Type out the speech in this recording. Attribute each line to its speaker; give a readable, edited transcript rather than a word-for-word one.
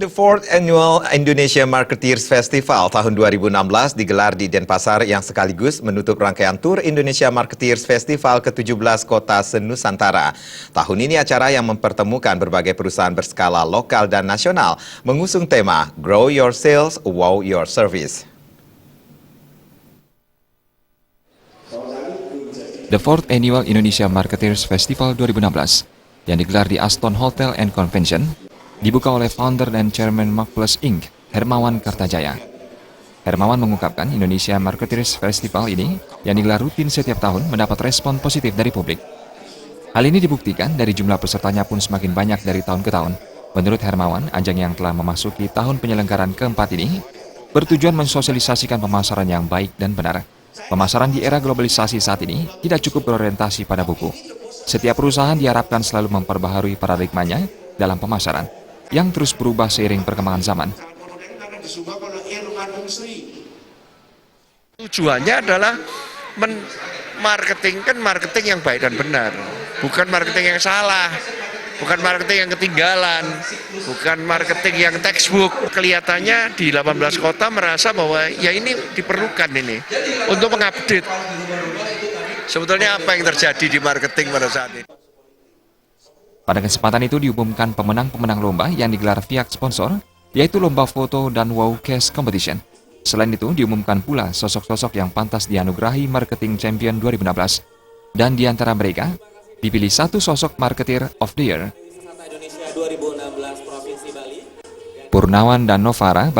Speaker 1: The Fourth Annual Indonesia Marketeers Festival tahun 2016 digelar di Denpasar yang sekaligus menutup rangkaian tur Indonesia Marketeers Festival ke-17 Kota Senusantara. Tahun ini acara yang mempertemukan berbagai perusahaan berskala lokal dan nasional mengusung tema Grow Your Sales, Wow Your Service.
Speaker 2: The Fourth Annual Indonesia Marketeers Festival 2016 yang digelar di Aston Hotel and Convention dibuka oleh founder dan chairman Markplus Inc., Hermawan Kartajaya. Hermawan mengungkapkan Indonesia Marketeers Festival ini yang digelar rutin setiap tahun mendapat respon positif dari publik. Hal ini dibuktikan dari jumlah pesertanya pun semakin banyak dari tahun ke tahun. Menurut Hermawan, ajang yang telah memasuki tahun penyelenggaraan keempat ini bertujuan mensosialisasikan pemasaran yang baik dan benar. Pemasaran di era globalisasi saat ini tidak cukup berorientasi pada buku. Setiap perusahaan diharapkan selalu memperbaharui paradigmanya dalam pemasaran yang terus berubah seiring perkembangan zaman.
Speaker 3: Tujuannya adalah marketing yang baik dan benar, bukan marketing yang salah, bukan marketing yang ketinggalan, bukan marketing yang textbook. Kelihatannya di 18 kota merasa bahwa ya ini diperlukan ini untuk mengupdate sebetulnya apa yang terjadi di marketing pada saat ini.
Speaker 2: Pada kesempatan itu diumumkan pemenang-pemenang lomba yang digelar pihak sponsor, yaitu lomba foto dan wow case competition. Selain itu diumumkan pula sosok-sosok yang pantas dianugerahi Marketing Champion 2016. Dan di antara mereka, dipilih satu sosok Marketeer of the Year. Purnawan dan Novara